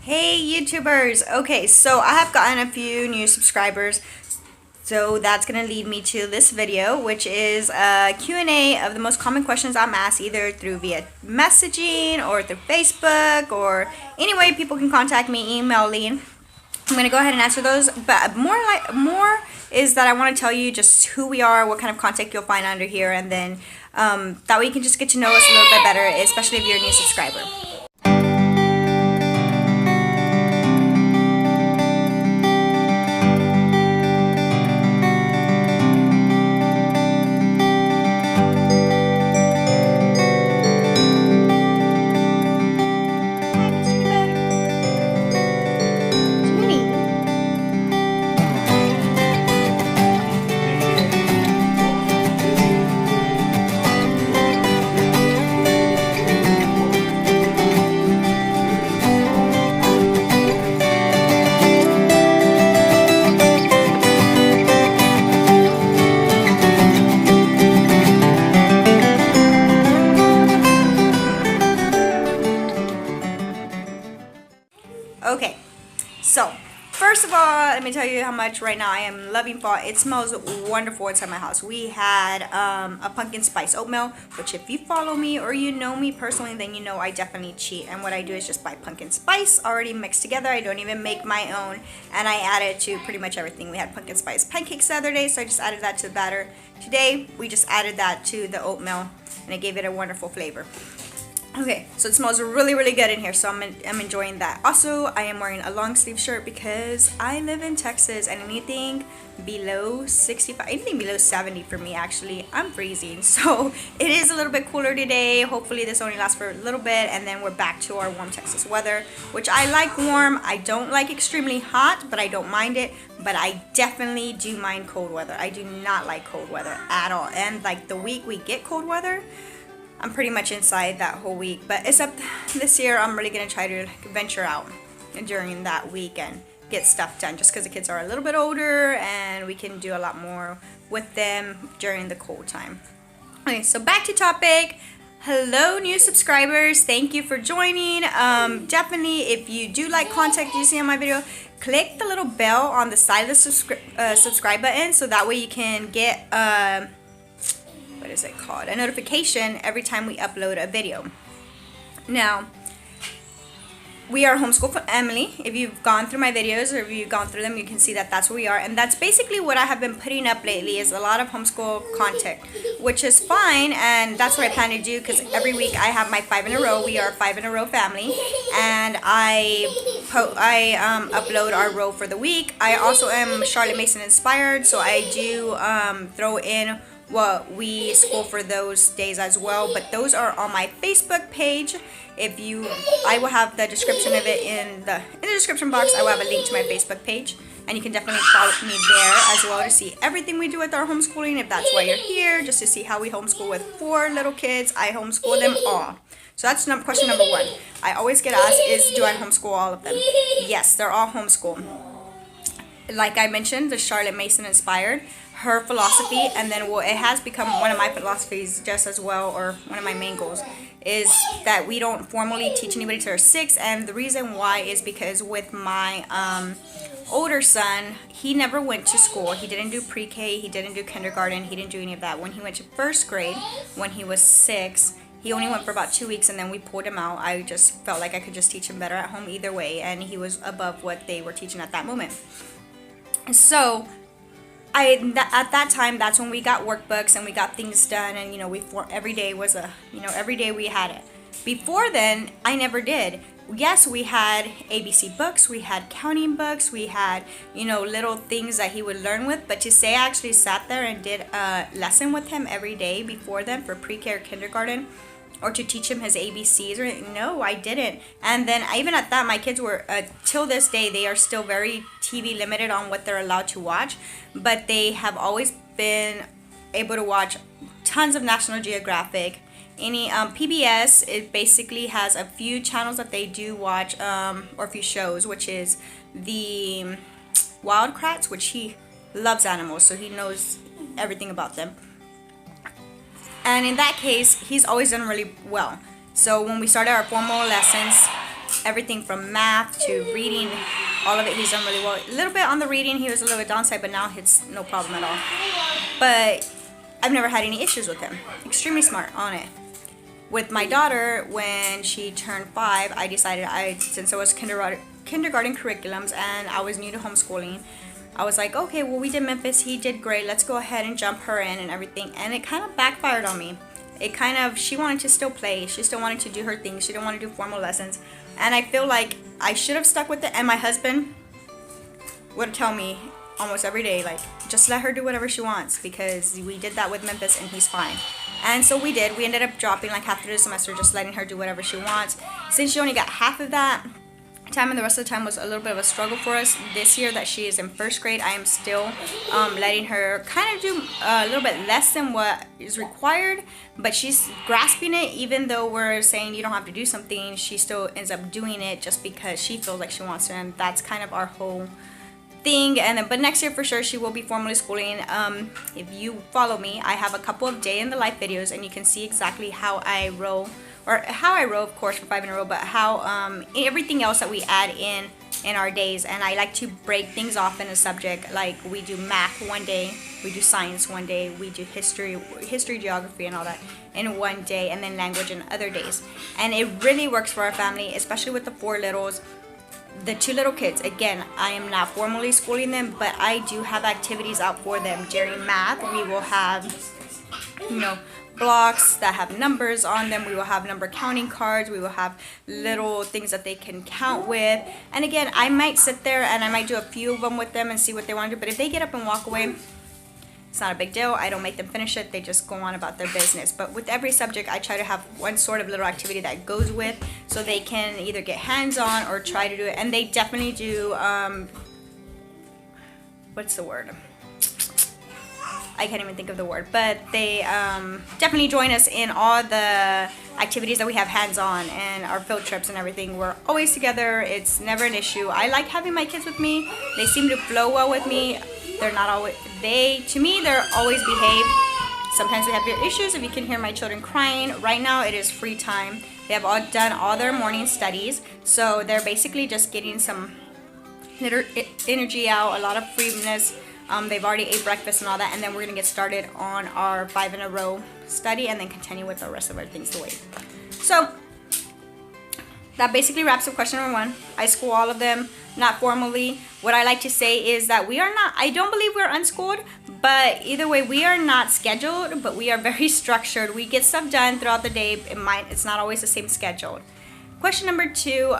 Hey YouTubers! Okay, so I have gotten a few new subscribers, so that's going to lead me to this video, which is a Q&A of the most common questions I'm asked either through via messaging or through Facebook or any way people can contact me, emailing. I'm going to go ahead and answer those, but more is that I want to tell you just who we are, what kind of content you'll find under here, and then that way you can just get to know us a little bit better, especially if you're a new subscriber. Okay, so first of all, let me tell you how much right now I am loving fall. It smells wonderful inside my house. We had a pumpkin spice oatmeal, which if you follow me or you know me personally, then you know I definitely cheat. And what I do is just buy pumpkin spice already mixed together. I don't even make my own, and I add it to pretty much everything. We had pumpkin spice pancakes the other day, so I just added that to the batter. Today, we just added that to the oatmeal, and it gave it a wonderful flavor. Okay, so it smells really, really good in here, so I'm enjoying that. Also, I am wearing a long sleeve shirt because I live in Texas, and anything below 65, anything below 70 for me, actually, I'm freezing. So it is a little bit cooler today. Hopefully this only lasts for a little bit, and then we're back to our warm Texas weather, which I like warm. I don't like extremely hot, but I don't mind it. But I definitely do mind cold weather. I do not like cold weather at all. And like the week we get cold weather, I'm pretty much inside that whole week, but except this year I'm really gonna try to venture out during that week and get stuff done, just because the kids are a little bit older and we can do a lot more with them during the cold time. Okay, so back to topic. Hello new subscribers, thank you for joining. Definitely, if you do like content you see on my video, click the little bell on the side of the subscribe button, so that way you can get what is it called, a notification every time we upload a video. Now, we are Homeschool Family. If you've gone through my videos or if you've gone through them, you can see that that's where we are, and that's basically what I have been putting up lately, is a lot of homeschool content, which is fine, and that's what I plan to do, because every week I have my 5 in a row. We are a 5 in a row family, and I upload our row for the week. I also am Charlotte Mason inspired, so I do throw in what we school for those days as well, but those are on my Facebook page. If you, I will have the description of it in the description box. I will have a link to my Facebook page, and you can definitely follow me there as well to see everything we do with our homeschooling. If that's why you're here, just to see how we homeschool with 4 little kids. I homeschool them all. So that's question number 1. I always get asked is, do I homeschool all of them? Yes, they're all homeschooled. Like I mentioned, the Charlotte Mason inspired, her philosophy, and then it has become one of my philosophies just as well, or one of my main goals, is that we don't formally teach anybody till they're 6. And the reason why is because with my older son, he never went to school. He didn't do pre-K, he didn't do kindergarten, he didn't do any of that. When he went to 1st grade, when he was 6, he only went for about 2 weeks, and then we pulled him out. I just felt like I could just teach him better at home either way, and he was above what they were teaching at that moment. So at that time, that's when we got workbooks and we got things done, and every day was every day we had it. Before then, I never did. Yes, we had ABC books, we had counting books, we had little things that he would learn with, but to say I actually sat there and did a lesson with him every day before then for pre-K or kindergarten, or to teach him his ABCs, or no, I didn't. And then even at that, my kids were till this day, they are still very TV limited on what they're allowed to watch, but they have always been able to watch tons of National Geographic. Any PBS, it basically has a few channels that they do watch, or a few shows, which is the Wild Kratts, which he loves animals, so he knows everything about them. And in that case, he's always done really well. So when we started our formal lessons, everything from math to reading, all of it he's done really well. A little bit on the reading, he was a little bit downside, but now it's no problem at all. But I've never had any issues with him. Extremely smart on it. With my daughter, when she turned 5, I decided, since it was kindergarten curriculums and I was new to homeschooling, I was like, okay, well, we did Memphis, he did great, let's go ahead and jump her in and everything. And it kind of backfired on me. She wanted to still play, she still wanted to do her thing, she didn't want to do formal lessons. And I feel like I should have stuck with it. And my husband would tell me almost every day, like, just let her do whatever she wants, because we did that with Memphis and he's fine. And so we did. We ended up dropping like half of the semester, just letting her do whatever she wants. Since she only got half of that time and the rest of the time was a little bit of a struggle for us, this year that she is in 1st grade, I am still letting her kind of do a little bit less than what is required, but she's grasping it. Even though we're saying you don't have to do something, she still ends up doing it just because she feels like she wants to, and that's kind of our whole thing. And then, but next year for sure she will be formally schooling. If you follow me, I have a couple of day in the life videos and you can see exactly how I roll, or how I row, of course, for 5 in a row, but how everything else that we add in our days. And I like to break things off in a subject. Like, we do math one day, we do science one day, we do history, geography and all that in one day, and then language in other days. And it really works for our family, especially with the 4 littles. The 2 little kids, again, I am not formally schooling them, but I do have activities out for them. During math, we will have, blocks that have numbers on them. We will have number counting cards. We will have little things that they can count with. And again, I might sit there and I might do a few of them with them and see what they want to do. But if they get up and walk away, it's not a big deal. I don't make them finish it. They just go on about their business. But with every subject, I try to have one sort of little activity that goes with, so they can either get hands-on or try to do it. And they definitely do, what's the word? I can't even think of the word, but they definitely join us in all the activities that we have hands-on, and our field trips and everything. We're always together. It's never an issue. I like having my kids with me. They seem to flow well with me. They're not always, to me, they're always behaved. Sometimes we have your issues. If you can hear my children crying, right now it is free time. They have all done all their morning studies, so they're basically just getting some energy out, a lot of freeness. They've already ate breakfast and all that, and then we're gonna get started on our 5 in a row study, and then continue with the rest of our things to wait. So that basically wraps up question number 1. I school all of them, not formally. What I like to say is that we are not, I don't believe we're unschooled, but either way, we are not scheduled, but we are very structured. We get stuff done throughout the day. It's not always the same schedule. Question number 2,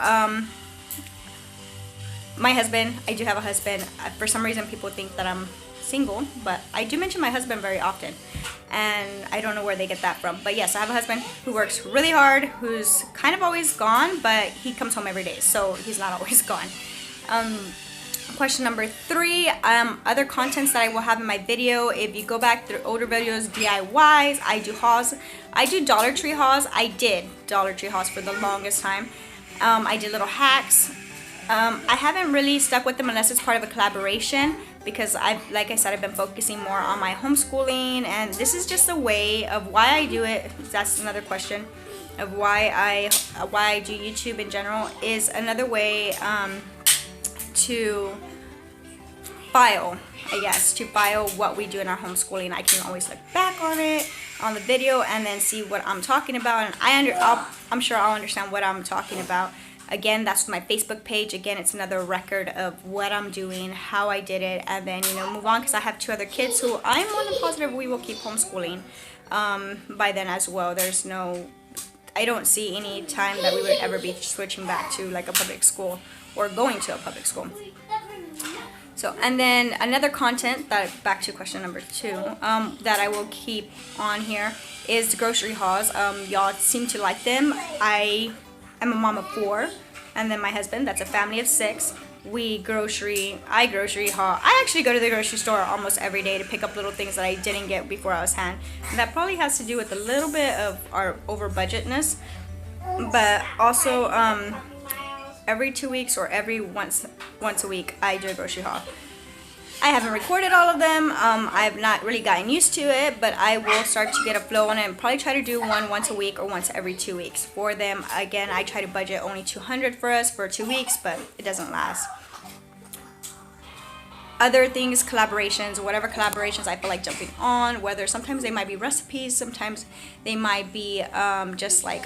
my husband. I do have a husband. For some reason, people think that I'm single, but I do mention my husband very often, and I don't know where they get that from. But yes, I have a husband who works really hard, who's kind of always gone, but he comes home every day, so he's not always gone. Question number 3, other contents that I will have in my video. If you go back through older videos, DIYs, I do hauls. I do Dollar Tree hauls. I did Dollar Tree hauls for the longest time. I did little hacks. I haven't really stuck with them unless it's part of a collaboration, because like I said, I've been focusing more on my homeschooling, and this is just a way of why I do it. That's another question of why I do YouTube in general, is another way to file, I guess, to file what we do in our homeschooling. I can always look back on it, on the video, and then see what I'm talking about, and I'm sure I'll understand what I'm talking about. Again, that's my Facebook page. Again, it's another record of what I'm doing, how I did it, and then, move on, because I have 2 other kids who I'm more than positive we will keep homeschooling by then as well. I don't see any time that we would ever be switching back to like a public school or going to a public school. So, and then another content, that back to question number 2, that I will keep on here is the grocery hauls. Y'all seem to like them. I'm a mom of 4, and then my husband, that's a family of 6. I grocery haul. I actually go to the grocery store almost every day to pick up little things that I didn't get before I was hand. And that probably has to do with a little bit of our over budgetness, but also every 2 weeks or every once a week I do a grocery haul. I haven't recorded all of them. I've not really gotten used to it, but I will start to get a flow on it and probably try to do one once a week or once every 2 weeks for them. Again, I try to budget only $200 for us for 2 weeks, but it doesn't last. Other things, collaborations, whatever collaborations I feel like jumping on, whether sometimes they might be recipes, sometimes they might be just like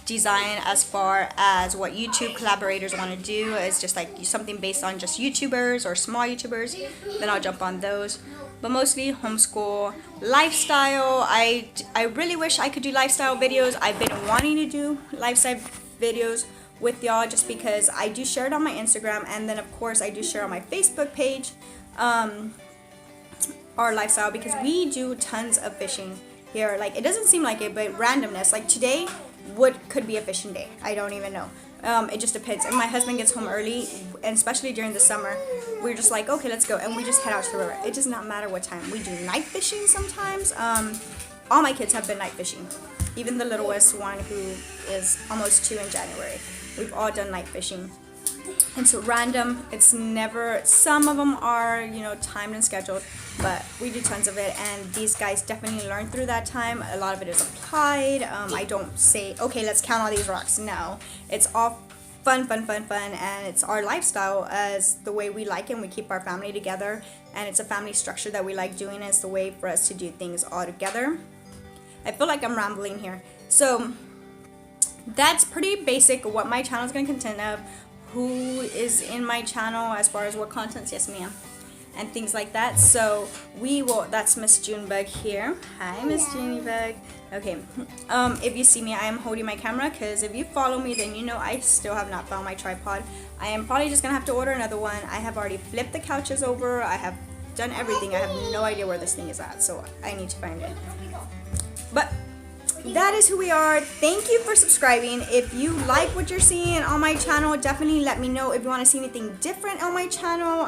design as far as what YouTube collaborators want to do. It's just like something based on just YouTubers or small YouTubers, then I'll jump on those. But mostly homeschool, lifestyle. I really wish I could do lifestyle videos. I've been wanting to do lifestyle videos with y'all just because I do share it on my Instagram, and then of course I do share on my Facebook page our lifestyle, because we do tons of fishing here. Like, it doesn't seem like it, but randomness, like today could be a fishing day. I don't even know. It just depends. If my husband gets home early, and especially during the summer, we're just like, okay, let's go, and we just head out to the river. It does not matter what time. We do night fishing sometimes. All my kids have been night fishing, even the littlest one, who is almost 2 in January. We've all done night fishing. And so random, it's never, some of them are, you know, timed and scheduled, but we do tons of it, and these guys definitely learn through that time. A lot of it is applied. I don't say, okay, let's count all these rocks. No, it's all fun, and it's our lifestyle as the way we like it, and we keep our family together, and it's a family structure that we like doing, and it's the way for us to do things all together. I feel like I'm rambling here. So that's pretty basic what my channel is going to contain of, who is in my channel as far as what contents, yes ma'am, and things like that. So we will, that's Miss Junebug here. Hi Miss Junebug. Okay, if you see me, I am holding my camera, because if you follow me, then you know I still have not found my tripod. I am probably just gonna have to order another one. I have already flipped the couches over, I have done everything. I have no idea where this thing is at, so I need to find it. But that is who we are. Thank you for subscribing. If you like what you're seeing on my channel, definitely let me know. If you want to see anything different on my channel,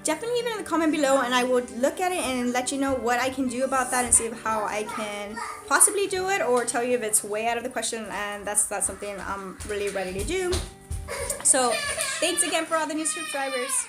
definitely leave it in the comment below, and I will look at it and let you know what I can do about that, and see how I can possibly do it, or tell you if it's way out of the question, and that's something I'm really ready to do. So thanks again for all the new subscribers.